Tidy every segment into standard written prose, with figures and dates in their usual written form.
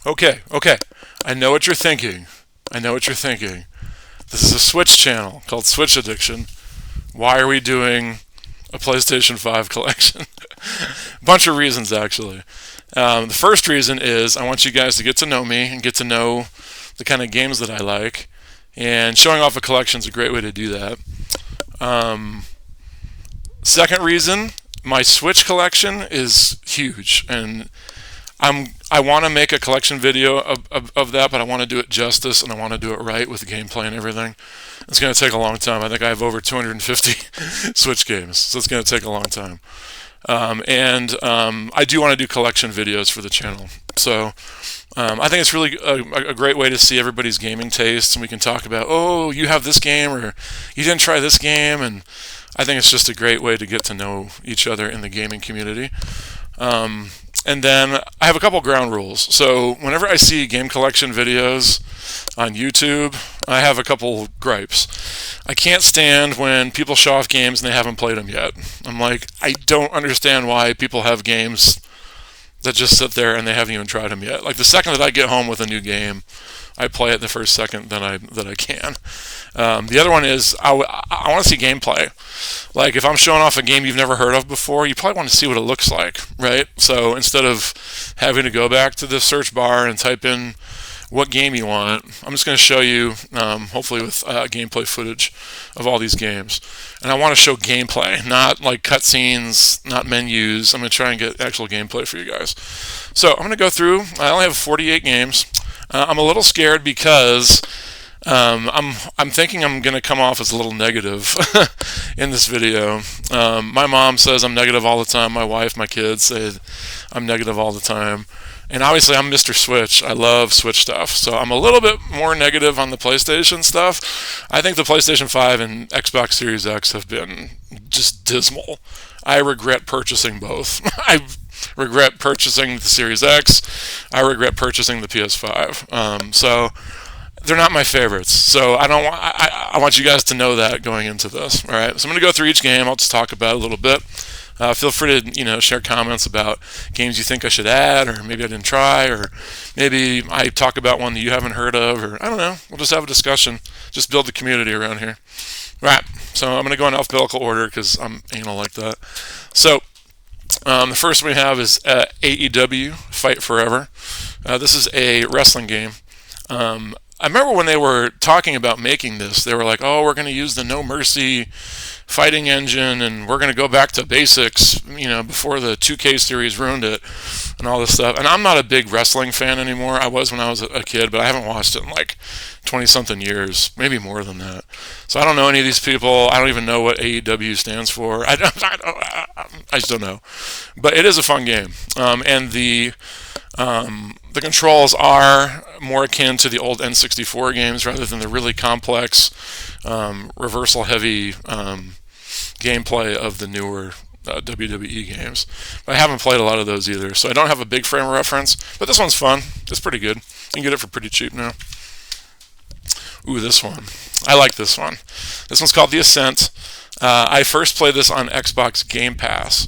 Okay. I know what you're thinking. I know what you're thinking. This is a Switch channel called Switch Addiction. Why are we doing a PlayStation 5 collection? Bunch of reasons, actually. The first reason is I want you guys to get to know me and get to know the kind of games that I like. And showing off a collection is a great way to do that. Second reason, my Switch collection is huge, and I want to make a collection video of that, but I want to do it justice and I want to do it right with the gameplay and everything. It's going to take a long time. I think I have over 250 Switch games, so it's going to take a long time. I do want to do collection videos for the channel. So I think it's really a great way to see everybody's gaming tastes, and we can talk about, oh, you have this game, or you didn't try this game, and I think it's just a great way to get to know each other in the gaming community. And then I have a couple ground rules. So whenever I see game collection videos on YouTube, I have a couple gripes. I can't stand when people show off games and they haven't played them yet. I'm like, I don't understand why people have games that just sit there and they haven't even tried them yet. Like the second that I get home with a new game, I play it the first second that I can. The other one is I want to see gameplay. Like if I'm showing off a game you've never heard of before, you probably want to see what it looks like, right? So instead of having to go back to the search bar and type in what game you want, I'm just going to show you, hopefully with gameplay footage of all these games. And I want to show gameplay, not like cutscenes, not menus. I'm going to try and get actual gameplay for you guys. So I'm going to go through. I only have 48 games. I'm a little scared because I'm thinking I'm going to come off as a little negative in this video. My mom says I'm negative all the time. My wife, my kids say I'm negative all the time. And obviously I'm Mr. Switch. I love Switch stuff. So I'm a little bit more negative on the PlayStation stuff. I think the PlayStation 5 and Xbox Series X have been just dismal. I regret purchasing both. I regret purchasing the Series X. I regret purchasing the PS5. So they're not my favorites. So I want you guys to know that going into this. All right. So I'm going to go through each game. I'll just talk about it a little bit. Feel free to share comments about games you think I should add, or maybe I didn't try, or maybe I talk about one that you haven't heard of, or I don't know. We'll just have a discussion. Just build the community around here. All right. So I'm going to go in alphabetical order because I'm anal like that. So the first one we have is AEW Fight Forever. This is a wrestling game. I remember when they were talking about making this, they were like, oh, we're going to use the No Mercy fighting engine, and we're going to go back to basics, before the 2K series ruined it, and all this stuff. And I'm not a big wrestling fan anymore. I was when I was a kid, but I haven't watched it in like 20-something years, maybe more than that. So I don't know any of these people. I don't even know what AEW stands for. I just don't know. But it is a fun game. And the controls are more akin to the old N64 games rather than the really complex, reversal-heavy gameplay of the newer WWE games. But I haven't played a lot of those either, so I don't have a big frame of reference. But this one's fun. It's pretty good. You can get it for pretty cheap now. Ooh, this one. I like this one. This one's called The Ascent. I first played this on Xbox Game Pass,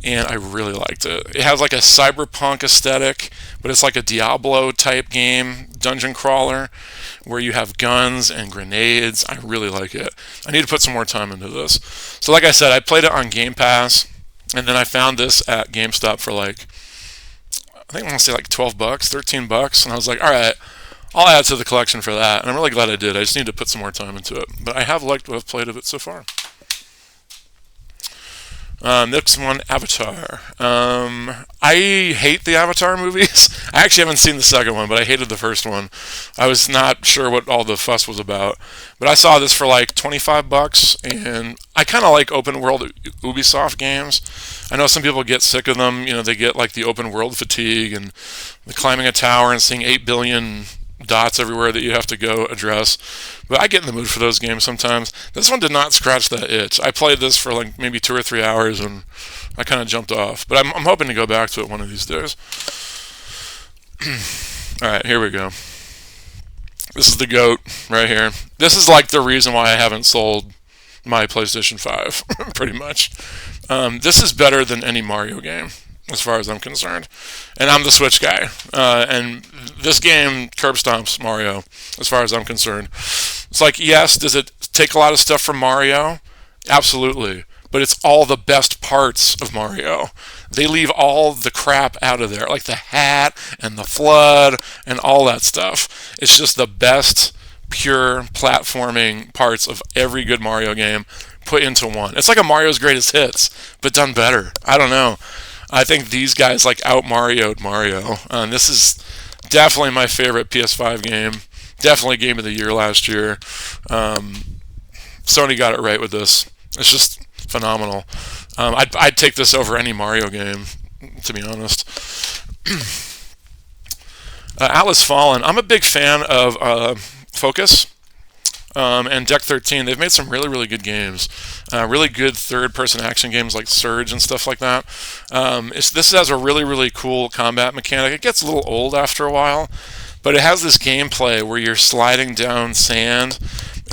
and I really liked it. It has like a cyberpunk aesthetic, but it's like a Diablo type game, dungeon crawler, where you have guns and grenades. I really like it. I need to put some more time into this. So like I said, I played it on Game Pass, and then I found this at GameStop for I think I want to say like $12, $13, and I was like, all right, I'll add to the collection for that. And I'm really glad I did. I just need to put some more time into it. But I have liked what I've played of it so far. Next one, Avatar. I hate the Avatar movies. I actually haven't seen the second one, but I hated the first one. I was not sure what all the fuss was about. But I saw this for like $25, and I kind of like open world Ubisoft games. I know some people get sick of them. They get like the open world fatigue and the climbing a tower and seeing 8 billion dots everywhere that you have to go address. But I get in the mood for those games sometimes. This one did not scratch that itch. I played this for like maybe 2 or 3 hours and I kind of jumped off. But I'm hoping to go back to it one of these days. Alright, here we go. This is the GOAT right here. This is like the reason why I haven't sold my PlayStation 5, pretty much. This is better than any Mario game, as far as I'm concerned. And I'm the Switch guy. And this game curb stomps Mario, as far as I'm concerned. It's like, yes, does it take a lot of stuff from Mario? Absolutely. But it's all the best parts of Mario. They leave all the crap out of there, like the hat and the flood and all that stuff. It's just the best pure platforming parts of every good Mario game put into one. It's like a Mario's Greatest Hits, but done better. I don't know. I think these guys like out Mario'd Mario. This is definitely my favorite PS5 game. Definitely game of the year last year. Sony got it right with this. It's just phenomenal. I'd take this over any Mario game, to be honest. Atlas Fallen. I'm a big fan of Focus and Deck 13. They've made some really, really good games. Really good third-person action games like Surge and stuff like that. This has a really, really cool combat mechanic. It gets a little old after a while, but it has this gameplay where you're sliding down sand,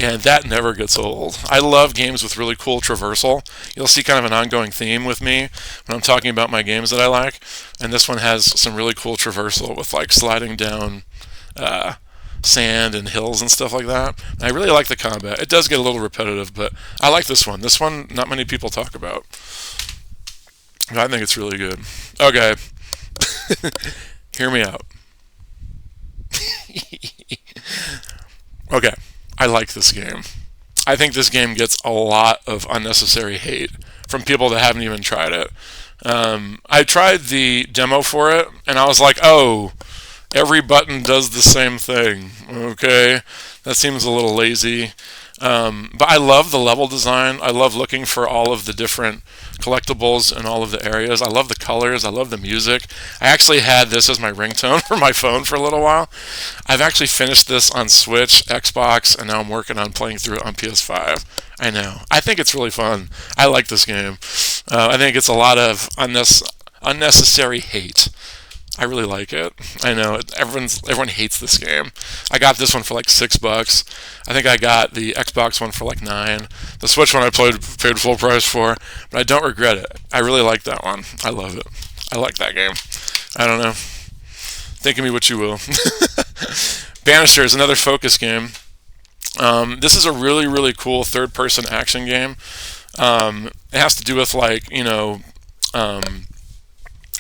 and that never gets old. I love games with really cool traversal. You'll see kind of an ongoing theme with me when I'm talking about my games that I like, and this one has some really cool traversal with like sliding down sand and hills and stuff like that. I really like the combat. It does get a little repetitive, but I like this one. This one, not many people talk about. I think it's really good. Okay. Hear me out. Okay. I like this game. I think this game gets a lot of unnecessary hate from people that haven't even tried it. I tried the demo for it, and I was like, oh, every button does the same thing. Okay, that seems a little lazy. But I love the level design. I love looking for all of the different collectibles in all of the areas. I love the colors. I love the music. I actually had this as my ringtone for my phone for a little while. I've actually finished this on Switch, Xbox, and now I'm working on playing through it on PS5. I know. I think it's really fun. I like this game. I think it's a lot of unnecessary hate. I really like it. I know everyone hates this game. I got this one for like $6. I think I got the Xbox one for like $9. The Switch one I paid full price for, but I don't regret it. I really like that one. I love it. I like that game. I don't know. Think of me what you will. Banisher is another Focus game. This is a really, really cool third-person action game. It has to do with like,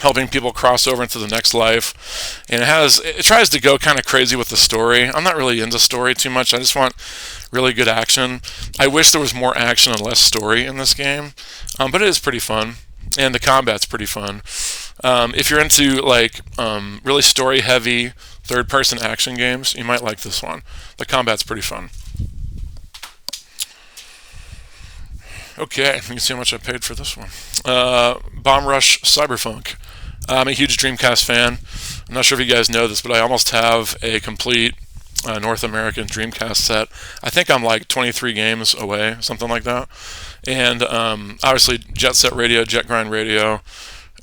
helping people cross over into the next life, and it tries to go kind of crazy with the story. I'm not really into story too much. I just want really good action. I wish there was more action and less story in this game, but it is pretty fun, and the combat's pretty fun. If you're into like really story heavy third person action games, you might like this one. The combat's pretty fun. Okay, you can see how much I paid for this one. Bomb Rush Cyberpunk. I'm a huge Dreamcast fan. I'm not sure if you guys know this, but I almost have a complete North American Dreamcast set. I think I'm like 23 games away, something like that. And obviously Jet Set Radio, Jet Grind Radio.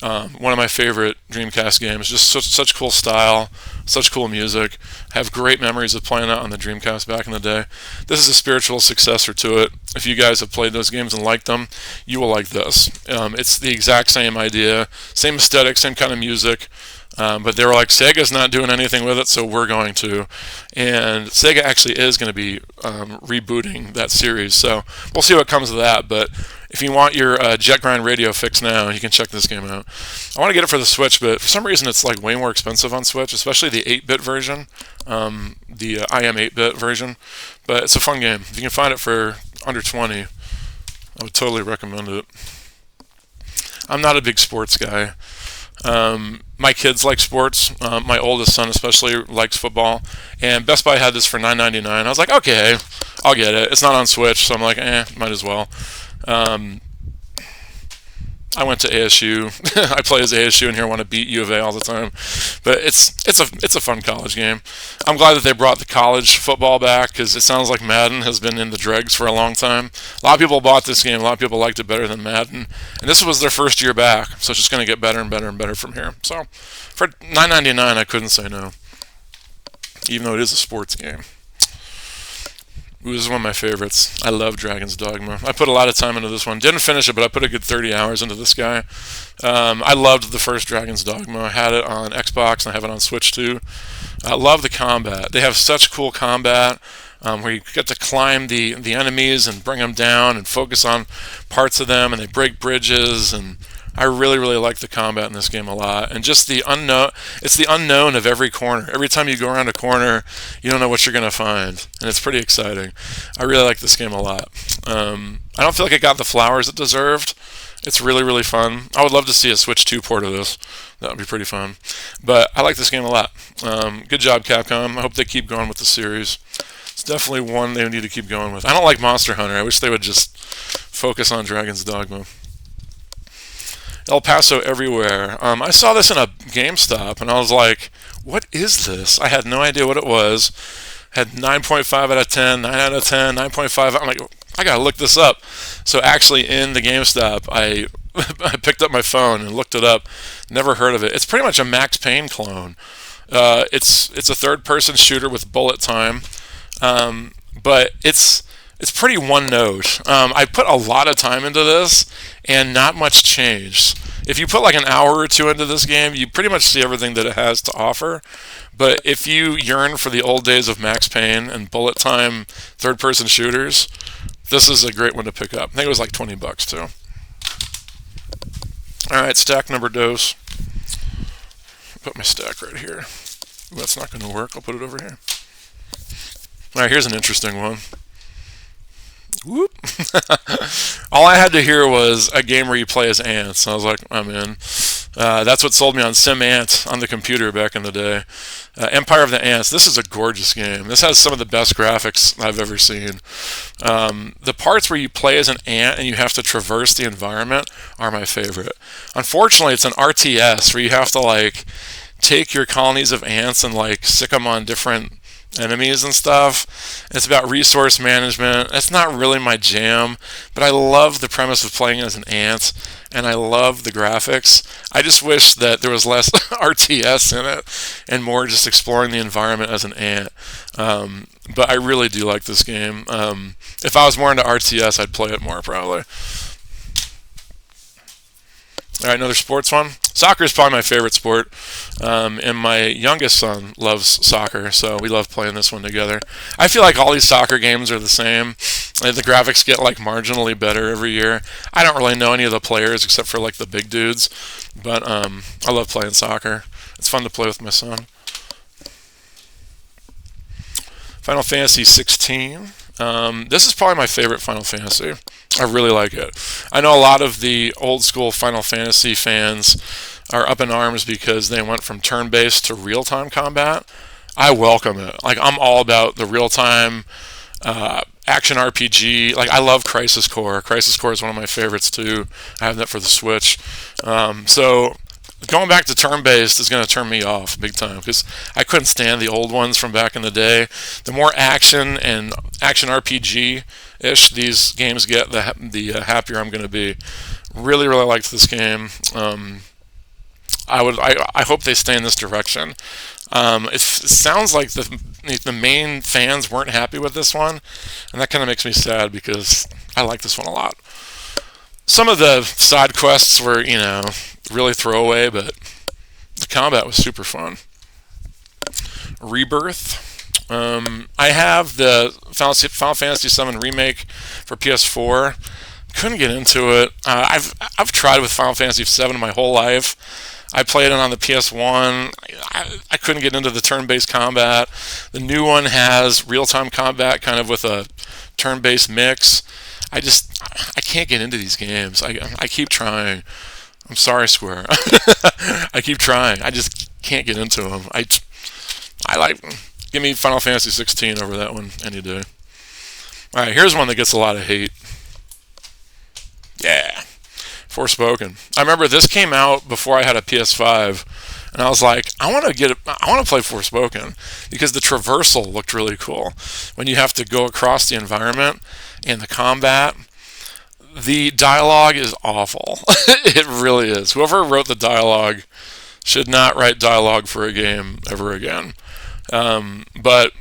One of my favorite Dreamcast games. Just such cool style, such cool music. I have great memories of playing that on the Dreamcast back in the day. This is a spiritual successor to it. If you guys have played those games and liked them, you will like this. It's the exact same idea, same aesthetic, same kind of music. But they were like, Sega's not doing anything with it, so we're going to. And Sega actually is going to be rebooting that series, so we'll see what comes of that. But if you want your Jet Grind Radio fix now, you can check this game out. I want to get it for the Switch, but for some reason it's like way more expensive on Switch, especially the 8-bit version, the IM 8-bit version. But it's a fun game. If you can find it for under 20, I would totally recommend it. I'm not a big sports guy. My kids like sports. My oldest son especially likes football. And Best Buy had this for $9.99. I was like, okay, I'll get it. It's not on Switch, so I'm like, might as well. I went to ASU. I play as ASU and here I want to beat U of A all the time. But it's a fun college game. I'm glad that they brought the college football back because it sounds like Madden has been in the dregs for a long time. A lot of people bought this game. A lot of people liked it better than Madden. And this was their first year back, so it's just going to get better and better and better from here. So for $9.99, I couldn't say no, even though it is a sports game. Ooh, this is one of my favorites. I love Dragon's Dogma. I put a lot of time into this one. Didn't finish it, but I put a good 30 hours into this guy. I loved the first Dragon's Dogma. I had it on Xbox and I have it on Switch too. I love the combat. They have such cool combat where you get to climb the enemies and bring them down and focus on parts of them, and they break bridges, and I really, really like the combat in this game a lot. And just the unknown, it's the unknown of every corner. Every time you go around a corner, you don't know what you're going to find. And it's pretty exciting. I really like this game a lot. I don't feel like it got the flowers it deserved. It's really, really fun. I would love to see a Switch 2 port of this. That would be pretty fun. But I like this game a lot. Good job, Capcom. I hope they keep going with the series. It's definitely one they need to keep going with. I don't like Monster Hunter. I wish they would just focus on Dragon's Dogma. El Paso Everywhere. I saw this in a GameStop, and I was like, what is this? I had no idea what it was. Had 9.5 out of 10, 9 out of 10, 9.5. I'm like, I gotta look this up. So actually in the GameStop, I picked up my phone and looked it up. Never heard of it. It's pretty much a Max Payne clone. It's a third-person shooter with bullet time, but it's pretty one note. I put a lot of time into this, and not much changed. If you put like an hour or two into this game, you pretty much see everything that it has to offer. But if you yearn for the old days of Max Payne and bullet time third-person shooters, this is a great one to pick up. I think it was like $20 too. All right, stack number dos. Put my stack right here. Ooh, that's not going to work. I'll put it over here. All right, here's an interesting one. Whoop. All I had to hear was a game where you play as ants. I was like, I'm in. That's what sold me on Sim Ant on the computer back in the day. Empire of the Ants. This is a gorgeous game. This has some of the best graphics I've ever seen. The parts where you play as an ant and you have to traverse the environment are my favorite. Unfortunately, it's an RTS where you have to like take your colonies of ants and like sick them on different enemies and stuff. It's about resource management. That's not really my jam, but I love the premise of playing as an ant, and I love the graphics. I just wish that there was less RTS in it and more just exploring the environment as an ant. But I really do like this game. If I was more into RTS, I'd play it more probably. All right, another sports one. Soccer is probably my favorite sport, and my youngest son loves soccer, so we love playing this one together. I feel like all these soccer games are the same. The graphics get like marginally better every year. I don't really know any of the players except for like the big dudes, but I love playing soccer. It's fun to play with my son. Final Fantasy 16. This is probably my favorite Final Fantasy. I really like it. I know a lot of the old school Final Fantasy fans are up in arms because they went from turn-based to real-time combat. I welcome it. Like, I'm all about the real-time action RPG. Like, I love Crisis Core. Crisis Core is one of my favorites too. I have that for the Switch. So going back to turn-based is going to turn me off big time because I couldn't stand the old ones from back in the day. The more action and action RPG-ish these games get, the happier I'm going to be. Really, really liked this game. I hope they stay in this direction. It sounds like the main fans weren't happy with this one, and that kind of makes me sad because I like this one a lot. Some of the side quests were, really throwaway, but the combat was super fun. Rebirth. I have the Final Fantasy VII Remake for PS4. Couldn't get into it. I've tried with Final Fantasy VII my whole life. I played it on the PS1. I couldn't get into the turn-based combat. The new one has real-time combat, kind of with a turn-based mix. I can't get into these games. I keep trying. I'm sorry, Square. I keep trying. I just can't get into them. Give me Final Fantasy 16 over that one any day. All right, here's one that gets a lot of hate. Yeah, Forspoken. I remember this came out before I had a PS5, and I was like, I want to play Forspoken because the traversal looked really cool. When you have to go across the environment and the combat, the dialogue is awful. It really is. Whoever wrote the dialogue should not write dialogue for a game ever again. But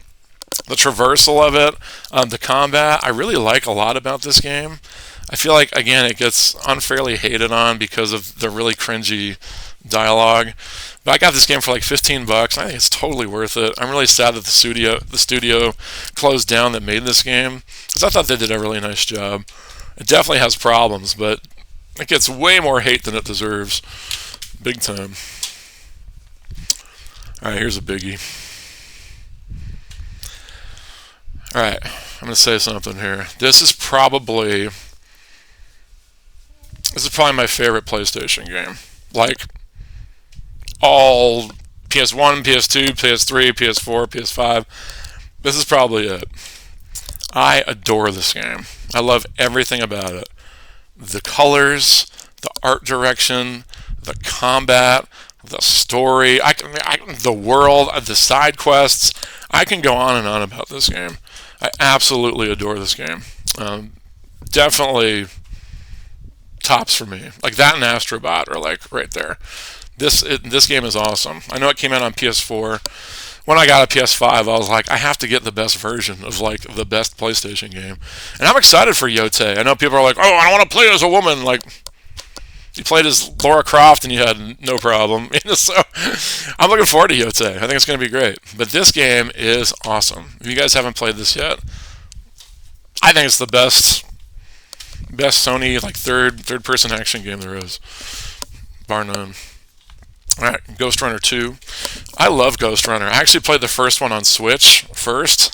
The traversal of it, the combat, I really like a lot about this game. I feel like, again, it gets unfairly hated on because of the really cringy dialogue. But I got this game for like $15. I think it's totally worth it. I'm really sad that the studio closed down that made this game, because I thought they did a really nice job. It definitely has problems, but it gets way more hate than it deserves. Big time. Alright, here's a biggie. Alright, I'm going to say something here. This is probably my favorite PlayStation game. Like, all PS1, PS2, PS3, PS4, PS5. This is probably it. I adore this game. I love everything about it. The colors, the art direction, the combat, the story, the world, the side quests. I can go on and on about this game. I absolutely adore this game. Definitely tops for me. Like that and Astrobot are like right there. This game is awesome. I know it came out on PS4. When I got a PS5, I was like, I have to get the best version of like the best PlayStation game. And I'm excited for Yotei. I know people are like, oh, I want to play as a woman. Like, you played as Lara Croft and you had no problem. So I'm looking forward to Yotei. I think it's going to be great. But this game is awesome. If you guys haven't played this yet, I think it's the best Sony like third person action game there is, bar none. Alright, Ghost Runner 2. I love Ghost Runner. I actually played the first one on Switch first,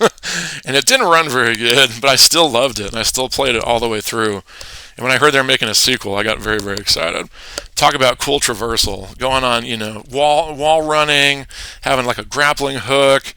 and it didn't run very good, but I still loved it, and I still played it all the way through. And when I heard they were making a sequel, I got very, very excited. Talk about cool traversal. Going on, wall running, having like a grappling hook.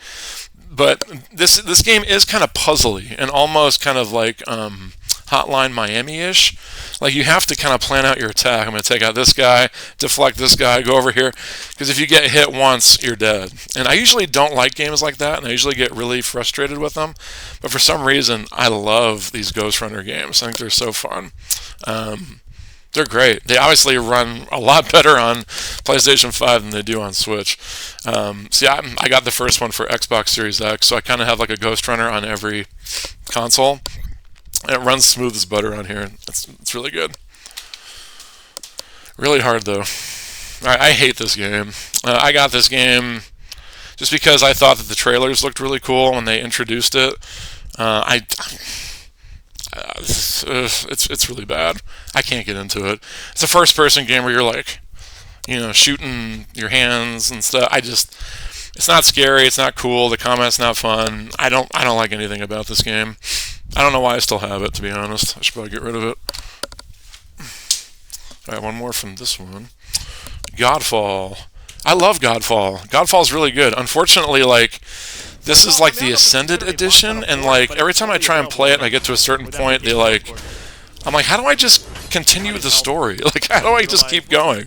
But this game is kind of puzzly and almost kind of like Hotline Miami-ish. Like you have to kind of plan out your attack. I'm going to take out this guy, deflect this guy, go over here. Because if you get hit once, you're dead. And I usually don't like games like that, and I usually get really frustrated with them. But for some reason, I love these Ghost Runner games. I think they're so fun. They're great. They obviously run a lot better on PlayStation 5 than they do on Switch. See, I got the first one for Xbox Series X, so I kind of have like a Ghost Runner on every console. And it runs smooth as butter on here. It's really good. Really hard, though. I hate this game. I got this game just because I thought that the trailers looked really cool when they introduced it. It's really bad. I can't get into it. It's a first-person game where you're like, shooting your hands and stuff. It's not scary. It's not cool. The combat's not fun. I don't like anything about this game. I don't know why I still have it, to be honest. I should probably get rid of it. Alright, one more from this one. Godfall. I love Godfall. Godfall's really good. Unfortunately, like, this is like the Ascended Edition, and like, every time I try and play it and I get to a certain point, I'm like, how do I just continue the story? Like, how do I just keep going?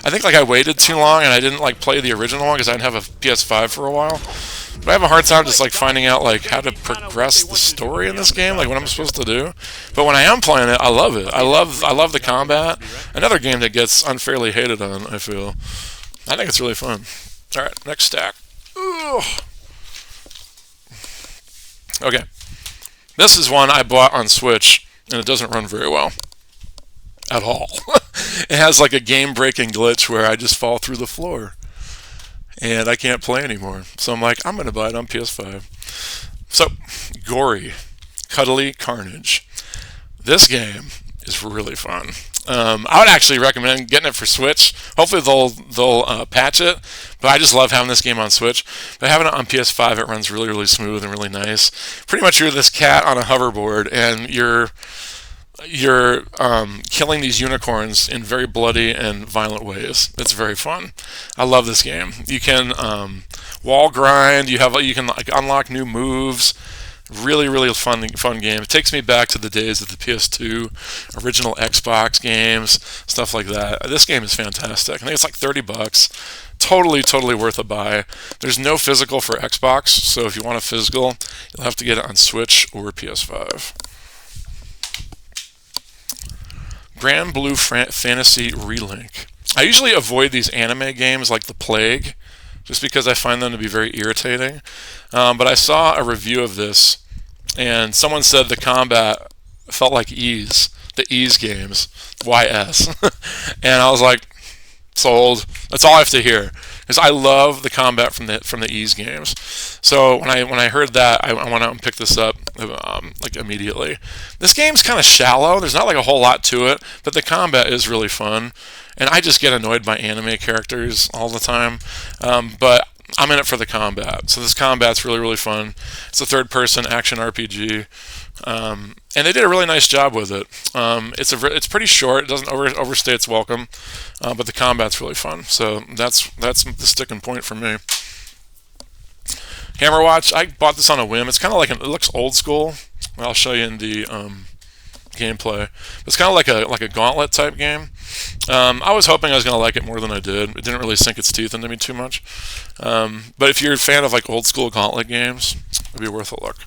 I think like I waited too long and I didn't like play the original one because I didn't have a PS5 for a while. But I have a hard time just like finding out like how to progress the story in this game, like what I'm supposed to do. But when I am playing it, I love it. I love the combat. Another game that gets unfairly hated on, I feel. I think it's really fun. Alright, next stack. Ugh. Okay. This is one I bought on Switch, and it doesn't run very well. At all. It has like a game-breaking glitch where I just fall through the floor. And I can't play anymore. So I'm like, I'm going to buy it on PS5. So, Gory. Cuddly Carnage. This game is really fun. I would actually recommend getting it for Switch. Hopefully they'll patch it. But I just love having this game on Switch. But having it on PS5, it runs really, really smooth and really nice. Pretty much you're this cat on a hoverboard, and you're killing these unicorns in very bloody and violent ways. It's very fun. I love this game. You can wall grind. You can like unlock new moves. Really, really fun game. It takes me back to the days of the PS2, original Xbox games, stuff like that. This game is fantastic. I think it's like $30. Totally worth a buy. There's no physical for Xbox, so if you want a physical, you'll have to get it on Switch or PS5. Grand Blue Fantasy Relink. I usually avoid these anime games like The Plague just because I find them to be very irritating. But I saw a review of this, and someone said the combat felt like Ys, the Ys games, YS, and I was like, sold. That's all I have to hear, because I love the combat from the Ys games. So when I heard that, I went out and picked this up like immediately. This game's kind of shallow. There's not like a whole lot to it, but the combat is really fun. And I just get annoyed by anime characters all the time. But I'm in it for the combat. So this combat's really, really fun. It's a third-person action RPG. And they did a really nice job with it. It's pretty short. It doesn't overstay its welcome, but the combat's really fun. So that's the sticking point for me. Hammerwatch. I bought this on a whim. It's kind of like it looks old school. I'll show you in the gameplay. It's kind of like a gauntlet type game. I was hoping I was going to like it more than I did. It didn't really sink its teeth into me too much. But if you're a fan of like old school gauntlet games, it'd be worth a look.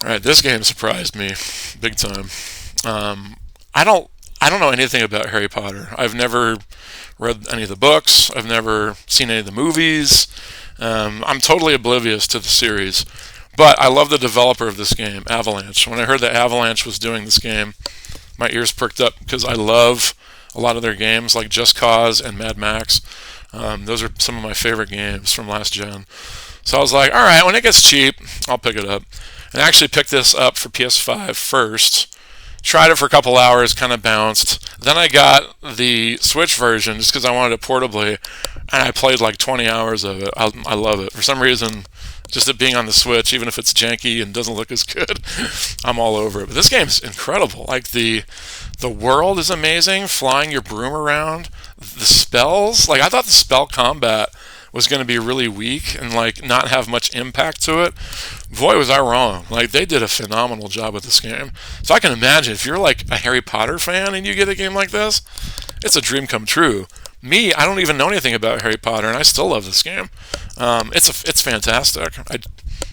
All right, this game surprised me big time. I don't know anything about Harry Potter. I've never read any of the books. I've never seen any of the movies. I'm totally oblivious to the series. But I love the developer of this game, Avalanche. When I heard that Avalanche was doing this game, my ears perked up because I love a lot of their games, like Just Cause and Mad Max. Those are some of my favorite games from last gen. So I was like, all right, when it gets cheap, I'll pick it up. And I actually picked this up for PS5 first. Tried it for a couple hours, kind of bounced. Then I got the Switch version just because I wanted it portably, and I played like 20 hours of it. I love it. For some reason, just it being on the Switch, even if it's janky and doesn't look as good, I'm all over it. But this game's incredible. Like the world is amazing. Flying your broom around, the spells. Like I thought the spell combat was going to be really weak and like not have much impact to it. Boy, was I wrong. Like they did a phenomenal job with this game. So I can imagine if you're like a Harry Potter fan and you get a game like this, it's a dream come true. Me, I don't even know anything about Harry Potter, and I still love this game. It's fantastic.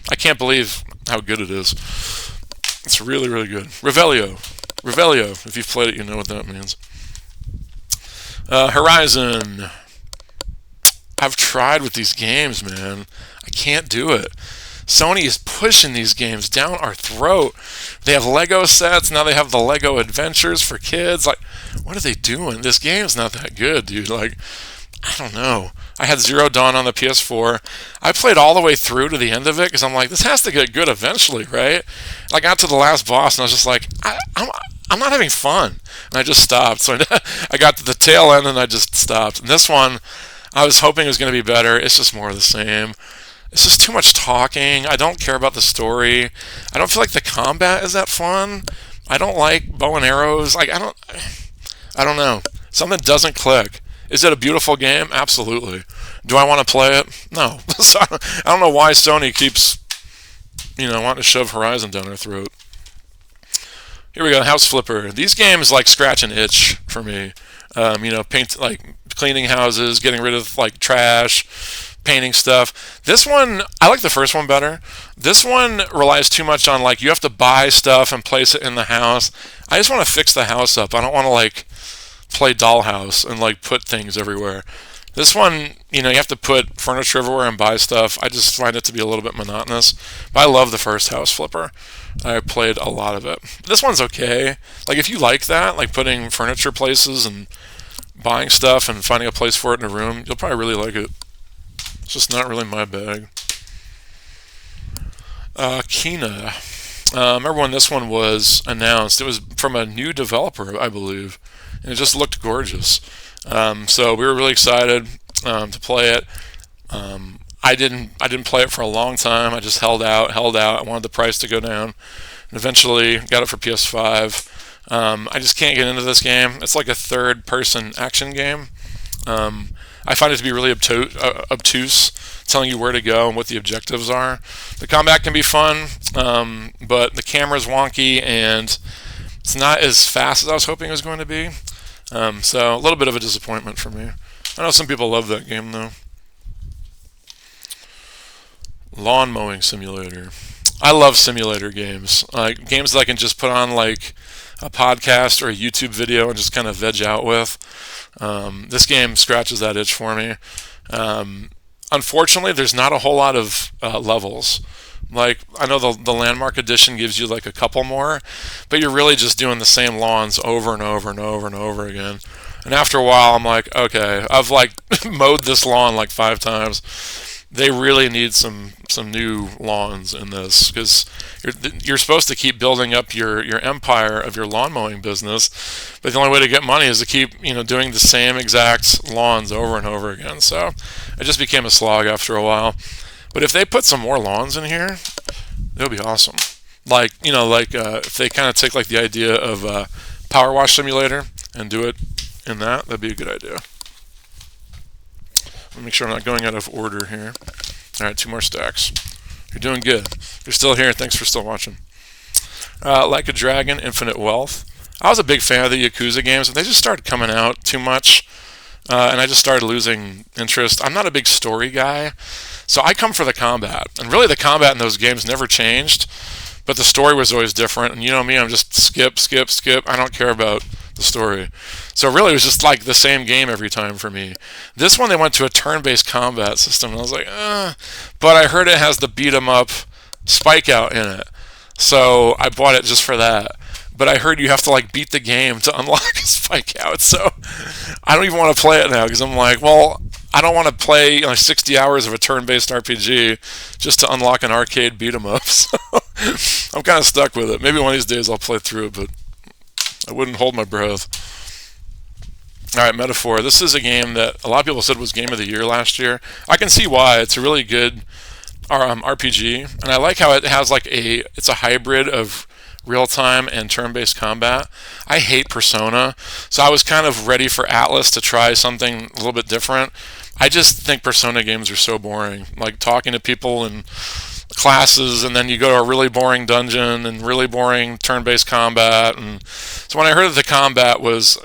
I can't believe how good it is. It's really, really good. Revelio. If you've played it, you know what that means. Horizon. I've tried with these games, man. I can't do it. Sony is pushing these games down our throat. They have Lego sets, now they have the Lego Adventures for kids. Like, what are they doing? This game's not that good, dude. Like, I don't know. I had Zero Dawn on the PS4. I played all the way through to the end of it because I'm like, this has to get good eventually, right? I got to the last boss and I was just like, I'm not having fun. And I just stopped. So I got to the tail end and I just stopped. And this one, I was hoping it was going to be better. It's just more of the same. It's just too much talking. I don't care about the story. I don't feel like the combat is that fun. I don't like bow and arrows. Like I don't know. Something doesn't click. Is it a beautiful game? Absolutely. Do I want to play it? No. So I don't know why Sony keeps, wanting to shove Horizon down our throat. Here we go, House Flipper. These games like scratch an itch for me. Paint like cleaning houses, getting rid of like trash, painting stuff. This one, I like the first one better. This one relies too much on like you have to buy stuff and place it in the house. I just want to fix the house up. I don't want to like play dollhouse and like put things everywhere. This one, you have to put furniture everywhere and buy stuff. I just find it to be a little bit monotonous. But I love the first House Flipper. I played a lot of it. This one's okay. Like if you like that, like putting furniture places and buying stuff and finding a place for it in a room, you'll probably really like it. It's just not really my bag. Kena. Remember when this one was announced? It was from a new developer, I believe, and it just looked gorgeous. So we were really excited to play it. I didn't play it for a long time. I just held out. I wanted the price to go down, and eventually got it for PS5. I just can't get into this game. It's like a third-person action game. I find it to be really obtuse, telling you where to go and what the objectives are. The combat can be fun, but the camera's wonky and it's not as fast as I was hoping it was going to be. So a little bit of a disappointment for me. I know some people love that game though. Lawn mowing simulator. I love simulator games. Games that I can just put on like a podcast or a YouTube video and just kind of veg out with. This game scratches that itch for me. Unfortunately, there's not a whole lot of levels. Like, I know the Landmark Edition gives you like a couple more, but you're really just doing the same lawns over and over and over and over again. And after a while, I'm like, okay, I've like mowed this lawn like 5 times. They really need some new lawns in this, because you're supposed to keep building up your empire of your lawn mowing business, but the only way to get money is to keep doing the same exact lawns over and over again. So it just became a slog after a while. But if they put some more lawns in here, it would be awesome. Like if they kind of take like the idea of Power Wash Simulator and do it in that'd be a good idea. Let me make sure I'm not going out of order here. All right, 2 more stacks. You're doing good. If you're still here, thanks for still watching. Like a Dragon, Infinite Wealth. I was a big fan of the Yakuza games, but they just started coming out too much, and I just started losing interest. I'm not a big story guy, so I come for the combat. And really, the combat in those games never changed, but the story was always different. And you know me, I'm just skip. I don't care about the story. So really, it was just like the same game every time for me. This one, they went to a turn-based combat system, and I was like, but I heard it has the beat-em-up Spike Out in it, so I bought it just for that. But I heard you have to like beat the game to unlock a Spike Out, so I don't even want to play it now, because I'm like, well, I don't want to play 60 hours of a turn-based RPG just to unlock an arcade beat-em-up. So I'm kind of stuck with it. Maybe one of these days I'll play through it, but I wouldn't hold my breath. All right, Metaphor. This is a game that a lot of people said was Game of the Year last year. I can see why. It's a really good RPG, and I like how it has it's a hybrid of real-time and turn-based combat. I hate Persona, so I was kind of ready for Atlas to try something a little bit different. I just think Persona games are so boring. Like talking to people in classes, and then you go to a really boring dungeon and really boring turn-based combat. And so when I heard that the combat was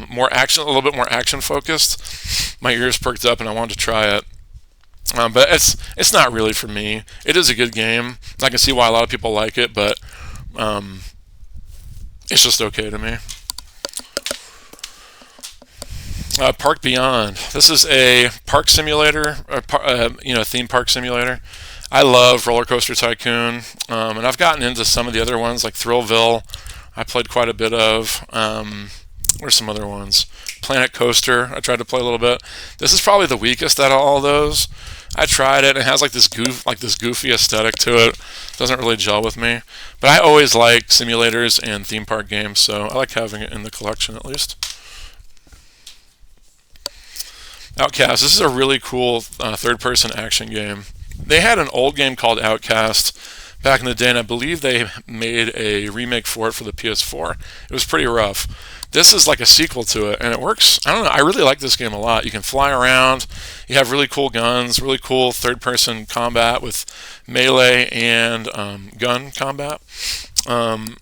more action, a little bit more action-focused, my ears perked up and I wanted to try it. But it's not really for me. It is a good game. I can see why a lot of people like it, but it's just okay to me. Park Beyond. This is a park simulator, theme park simulator. I love Roller Coaster Tycoon, and I've gotten into some of the other ones like Thrillville. I played quite a bit of. Where's some other ones? Planet Coaster. I tried to play a little bit. This is probably the weakest out of all those. I tried it. It has this goofy aesthetic to it. Doesn't really gel with me. But I always like simulators and theme park games, so I like having it in the collection at least. Outcast. This is a really cool third-person action game. They had an old game called Outcast back in the day, and I believe they made a remake for it for the PS4. It was pretty rough. This is like a sequel to it, and it works. I don't know. I really like this game a lot. You can fly around. You have really cool guns, really cool third-person combat with melee and gun combat. It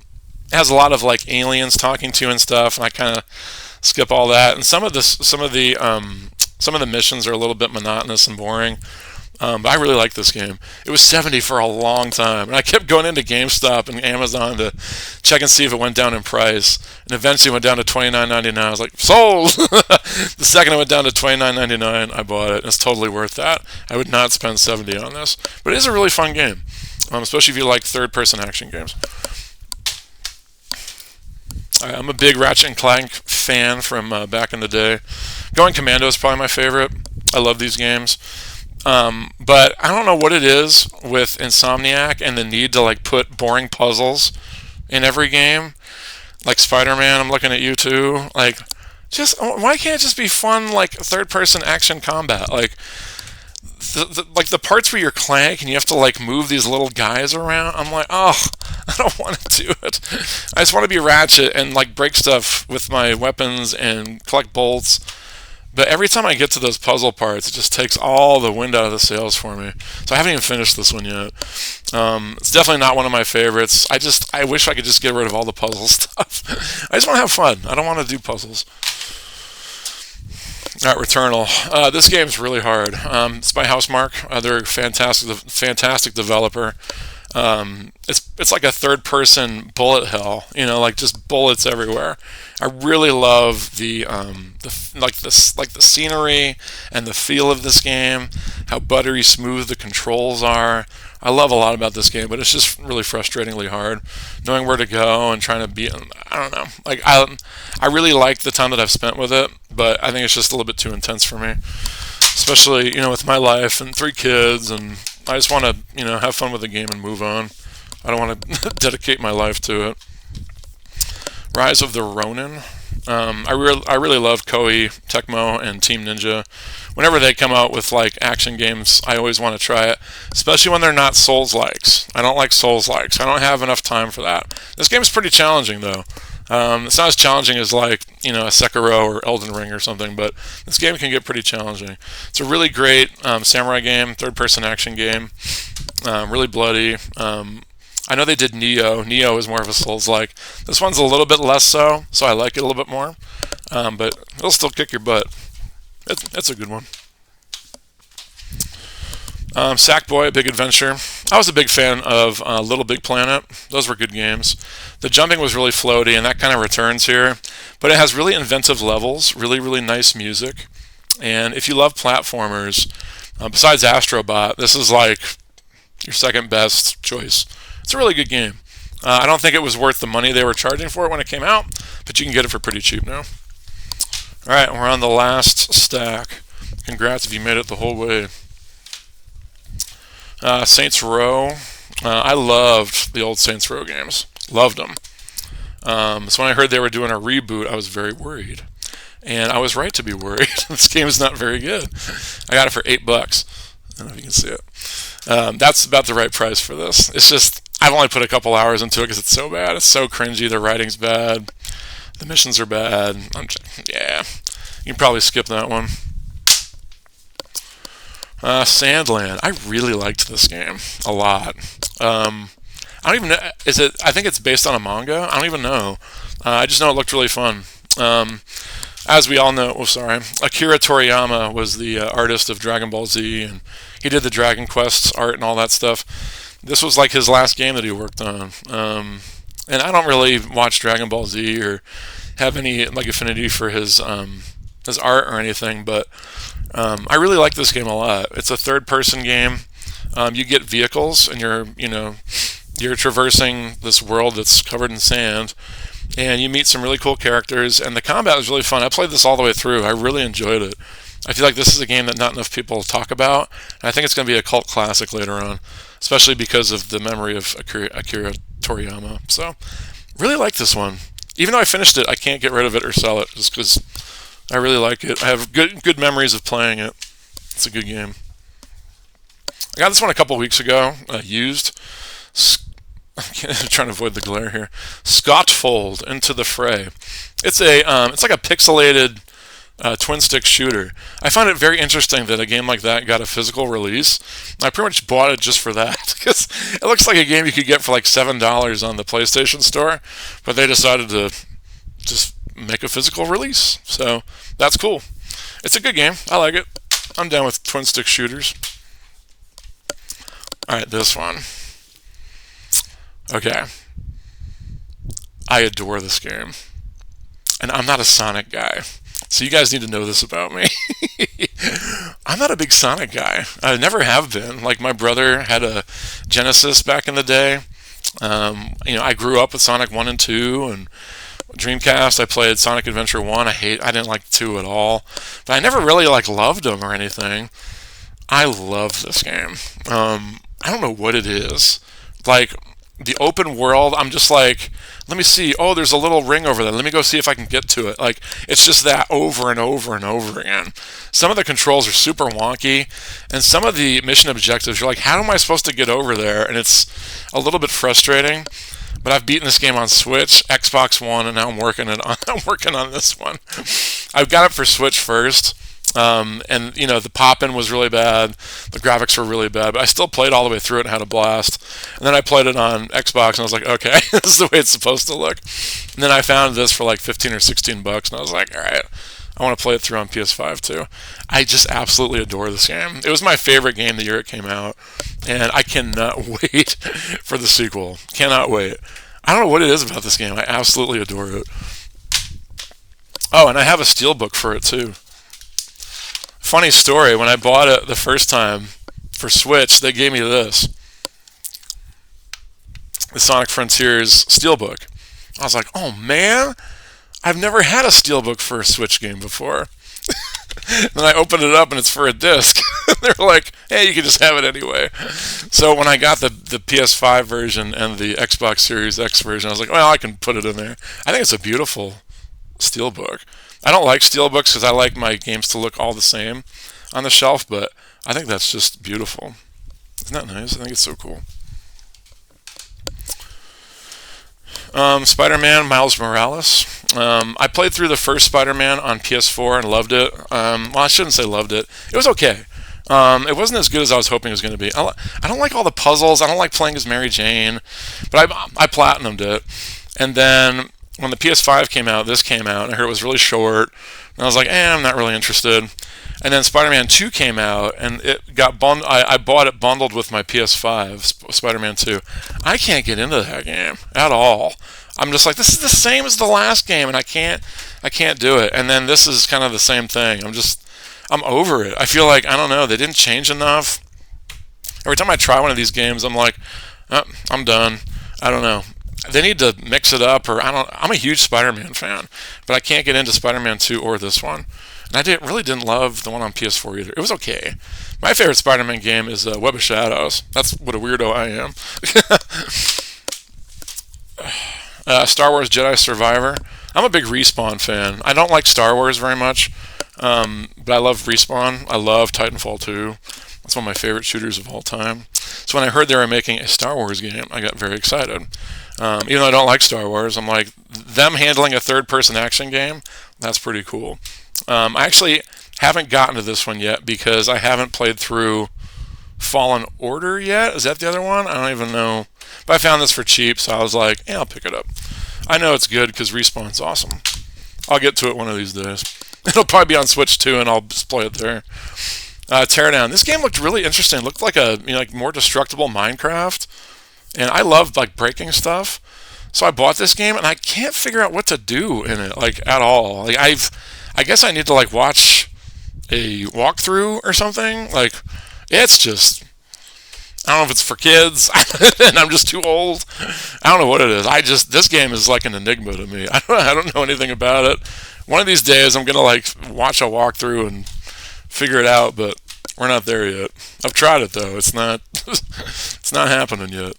has a lot of aliens talking to you and stuff, and I kind of skip all that. And some of the missions are a little bit monotonous and boring. But I really like this game. It was $70 for a long time, and I kept going into GameStop and Amazon to check and see if it went down in price, and eventually went down to $29.99. I was like, sold! The second it went down to $29.99, I bought it. It's totally worth that. I would not spend $70 on this, but it is a really fun game, especially if you like third-person action games. I'm a big Ratchet & Clank fan from back in the day. Going Commando is probably my favorite. I love these games. But I don't know what it is with Insomniac and the need to put boring puzzles in every game. Like Spider-Man, I'm looking at you too. Why can't it just be fun third-person action combat? The parts where you're Clank and you have to move these little guys around. I'm like, oh, I don't want to do it. I just want to be Ratchet and break stuff with my weapons and collect bolts. But every time I get to those puzzle parts, it just takes all the wind out of the sails for me. So I haven't even finished this one yet. It's definitely not one of my favorites. I wish I could just get rid of all the puzzle stuff. I just want to have fun. I don't want to do puzzles. All right, Returnal. This game's really hard. It's by Housemarque. They're a fantastic developer. It's like a third person bullet hell, like just bullets everywhere. I really love the scenery and the feel of this game, how buttery smooth the controls are. I love a lot about this game, but it's just really frustratingly hard knowing where to go and trying to beat. I don't know. Like I really like the time that I've spent with it, but I think it's just a little bit too intense for me, especially with my life and 3 kids, and I just want to have fun with the game and move on. I don't want to dedicate my life to it. Rise of the Ronin. I really love Koei Tecmo and Team Ninja. Whenever they come out with like action games, I always want to try it, especially when they're not Souls-likes. I don't like Souls-likes. I don't have enough time for that. This game is pretty challenging though. It's not as challenging as like a Sekiro or Elden Ring or something, but this game can get pretty challenging. It's a really great samurai game, third-person action game, really bloody. I know they did Neo. Neo is more of a Souls-like. This one's a little bit less so I like it a little bit more. But it'll still kick your butt. It's a good one. Sackboy: A Big Adventure. I was a big fan of Little Big Planet. Those were good games. The jumping was really floaty, and that kind of returns here. But it has really inventive levels, really, really nice music. And if you love platformers, besides Astrobot, this is like your second best choice. It's a really good game. I don't think it was worth the money they were charging for it when it came out, but you can get it for pretty cheap now. Alright, we're on the last stack. Congrats if you made it the whole way. Saints Row. I loved the old Saints Row games. Loved them. So when I heard they were doing a reboot, I was very worried. And I was right to be worried. This game is not very good. I got it for $8. I don't know if you can see it. That's about the right price for this. It's just, I've only put a couple hours into it because it's so bad. It's so cringy. The writing's bad. The missions are bad. Yeah. You can probably skip that one. Sandland. I really liked this game a lot. I don't even know. I think it's based on a manga. I don't even know. I just know it looked really fun. As we all know, Akira Toriyama was the artist of Dragon Ball Z, and he did the Dragon Quest art and all that stuff. This was like his last game that he worked on. And I don't really watch Dragon Ball Z or have any like affinity for his art or anything, but I really like this game a lot. It's a third-person game. You get vehicles, and you're traversing this world that's covered in sand, and you meet some really cool characters, and the combat is really fun. I played this all the way through. I really enjoyed it. I feel like this is a game that not enough people talk about, and I think it's going to be a cult classic later on, especially because of the memory of Akira Toriyama. So, really like this one. Even though I finished it, I can't get rid of it or sell it, just because I really like it. I have good memories of playing it. It's a good game. I got this one a couple weeks ago, used. I'm trying to avoid the glare here. Scotfold: Into the Fray. It's like a pixelated twin stick shooter. I find it very interesting that a game like that got a physical release. I pretty much bought it just for that because it looks like a game you could get for like $7 on the PlayStation Store, but they decided to just make a physical release. So that's cool. It's a good game. I like it. I'm down with twin stick shooters. Alright, this one. Okay. I adore this game. And I'm not a Sonic guy. So you guys need to know this about me. I'm not a big Sonic guy. I never have been. Like, my brother had a Genesis back in the day. I grew up with Sonic 1 and 2, and Dreamcast, I played Sonic Adventure 1. I didn't like 2 at all. But I never really loved them or anything. I love this game. I don't know what it is. Like, the open world, I'm just like, let me see. Oh, there's a little ring over there. Let me go see if I can get to it. Like, it's just that over and over and over again. Some of the controls are super wonky, and some of the mission objectives, you're like, how am I supposed to get over there? And it's a little bit frustrating. But I've beaten this game on Switch, Xbox One, and now I'm working on this one. I got it for Switch first. And the pop-in was really bad, the graphics were really bad, but I still played all the way through it and had a blast. And then I played it on Xbox, and I was like, okay, this is the way it's supposed to look. And then I found this for like $15 or $16, and I was like, all right, I want to play it through on PS5 too. I just absolutely adore this game. It was my favorite game the year it came out. and I cannot wait for the sequel. Cannot wait. I don't know what it is about this game. I absolutely adore it. Oh, and I have a steelbook for it too. Funny story, when I bought it the first time for Switch, they gave me this. The Sonic Frontiers steelbook. I was like, oh man, I've never had a steelbook for a Switch game before. Then I opened it up and it's for a disc. They're like, hey, you can just have it anyway. So when I got the PS5 version and the Xbox Series X version, I was like, well, I can put it in there. I think it's a beautiful steelbook. I don't like steelbooks because I like my games to look all the same on the shelf, but I think that's just beautiful. Isn't that nice? I think it's so cool. Spider-Man Miles Morales. I played through the first Spider-Man on PS4 and loved it. Well, I shouldn't say loved it. It was okay. It wasn't as good as I was hoping it was going to be. I don't like all the puzzles. I don't like playing as Mary Jane. But I platinumed it. And then when the PS5 came out, this came out, and I heard it was really short. And I was like, I'm not really interested. And then Spider-Man 2 came out, and it got I bought it bundled with my PS5, Spider-Man 2. I can't get into that game at all. I'm just like, this is the same as the last game, and I can't do it. And then this is kind of the same thing. I'm over it. I feel like, I don't know, they didn't change enough. Every time I try one of these games, I'm like, oh, I'm done. I don't know. They need to mix it up, or I'm a huge Spider-Man fan, but I can't get into Spider-Man 2 or this one. And I really didn't love the one on PS4 either. It was okay. My favorite Spider-Man game is Web of Shadows. That's what a weirdo I am. Star Wars Jedi Survivor. I'm a big Respawn fan. I don't like Star Wars very much, but I love Respawn. I love Titanfall 2. That's one of my favorite shooters of all time. So when I heard they were making a Star Wars game, I got very excited. Even though I don't like Star Wars, I'm like, them handling a third-person action game, that's pretty cool. I actually haven't gotten to this one yet because I haven't played through Fallen Order yet. Is that the other one? I don't even know. But I found this for cheap, so I was like, I'll pick it up. I know it's good because Respawn's awesome. I'll get to it one of these days. It'll probably be on Switch too, and I'll just play it there. Teardown. This game looked really interesting. It looked like a like more destructible Minecraft, and I loved like breaking stuff. So I bought this game, and I can't figure out what to do in it like at all. Like I guess I need to like watch a walkthrough or something. Like it's just, I don't know if it's for kids and I'm just too old. I don't know what it is. This game is like an enigma to me. I don't know anything about it. One of these days I'm gonna like watch a walkthrough and figure it out, but we're not there yet. I've tried it though. It's not it's not happening yet.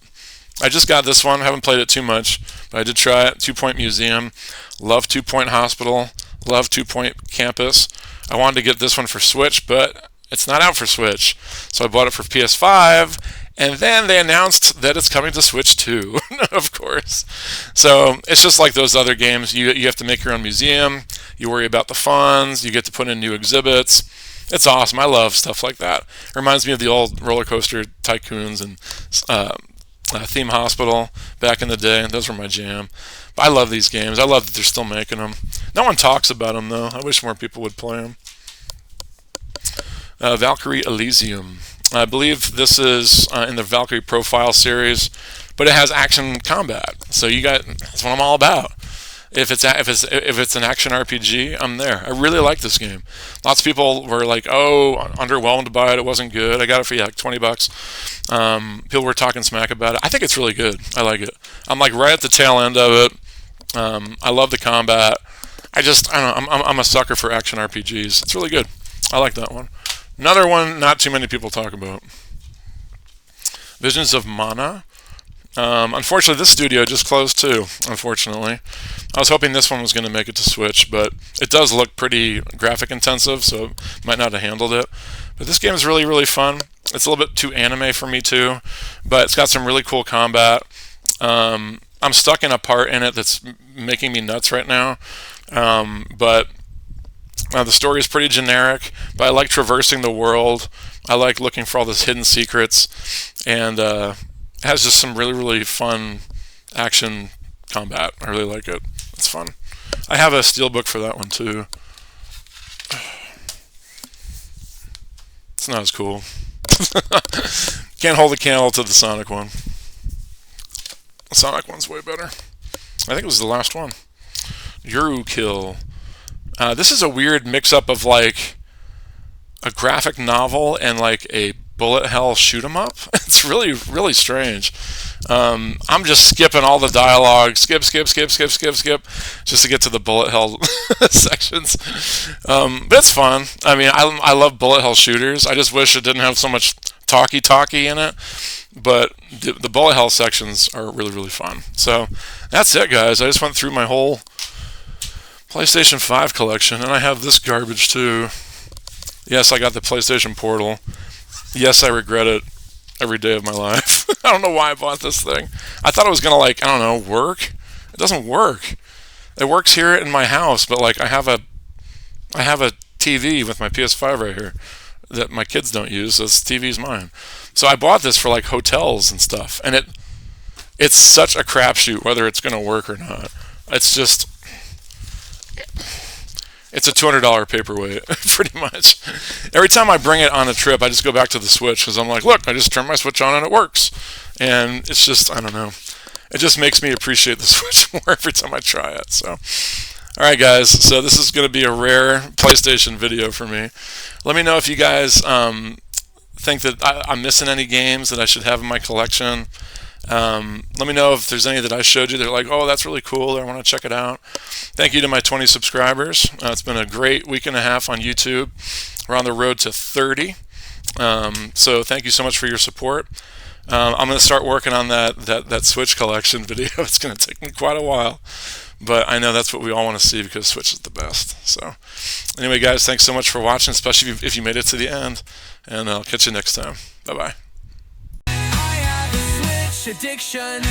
I just got this one. I haven't played it too much, but I did try it. 2 Point Museum. Love 2 Point Hospital. Love 2 Point Campus. I wanted to get this one for Switch, but it's not out for Switch. So I bought it for PS5, and then they announced that it's coming to Switch too, of course. So it's just like those other games. You have to make your own museum. You worry about the funds. You get to put in new exhibits. It's awesome. I love stuff like that. It reminds me of the old roller coaster tycoons and Theme Hospital back in the day. Those were my jam. But I love these games. I love that they're still making them. No one talks about them, though. I wish more people would play them. Valkyrie Elysium. I believe this is in the Valkyrie Profile series, but it has action combat. So that's what I'm all about. If it's an action RPG, I'm there. I really like this game. Lots of people were like, underwhelmed by it. It wasn't good. I got it for like $20. People were talking smack about it. I think it's really good. I like it. I'm like right at the tail end of it. I love the combat. I don't know. I'm a sucker for action RPGs. It's really good. I like that one. Another one not too many people talk about. Visions of Mana. Unfortunately, this studio just closed too, unfortunately. I was hoping this one was going to make it to Switch, but it does look pretty graphic intensive, so might not have handled it. But this game is really, really fun. It's a little bit too anime for me too, but it's got some really cool combat. I'm stuck in a part in it that's making me nuts right now, but the story is pretty generic, but I like traversing the world. I like looking for all these hidden secrets, and it has just some really, really fun action combat. I really like it. It's fun. I have a steelbook for that one too. It's not as cool. Can't hold a candle to the Sonic one. The Sonic one's way better. I think it was the last one. Eurokill. This is a weird mix-up of like a graphic novel and like a bullet hell shoot 'em up. It's really, really strange. I'm just skipping all the dialogue, skip, just to get to the bullet hell sections. But it's fun. I mean, I love bullet hell shooters. I just wish it didn't have so much talky in it. But the bullet hell sections are really, really fun. So that's it, guys. I just went through my whole PlayStation 5 collection, and I have this garbage too. Yes, I got the PlayStation Portal. Yes, I regret it every day of my life. I don't know why I bought this thing. I thought it was gonna, like, I don't know, work. It doesn't work. It works here in my house, but like I have a TV with my PS5 right here that my kids don't use. So this TV's mine. So I bought this for like hotels and stuff, and it's such a crapshoot whether it's gonna work or not. It's just it's a $200 paperweight, pretty much. Every time I bring it on a trip, I just go back to the Switch because I'm like, look, I just turn my Switch on and it works. And it's just, I don't know. It just makes me appreciate the Switch more every time I try it. So, all right, guys. So this is going to be a rare PlayStation video for me. Let me know if you guys think that I'm missing any games that I should have in my collection. Let me know if there's any that I showed you that are like, oh, that's really cool, or I want to check it out. Thank you to my 20 subscribers. It's been a great week and a half on YouTube. We're on the road to 30. So thank you so much for your support. I'm going to start working on that Switch collection video. It's going to take me quite a while, but I know that's what we all want to see because Switch is the best. So anyway, guys, thanks so much for watching, especially if you made it to the end, and I'll catch you next time. Bye-bye. Addiction.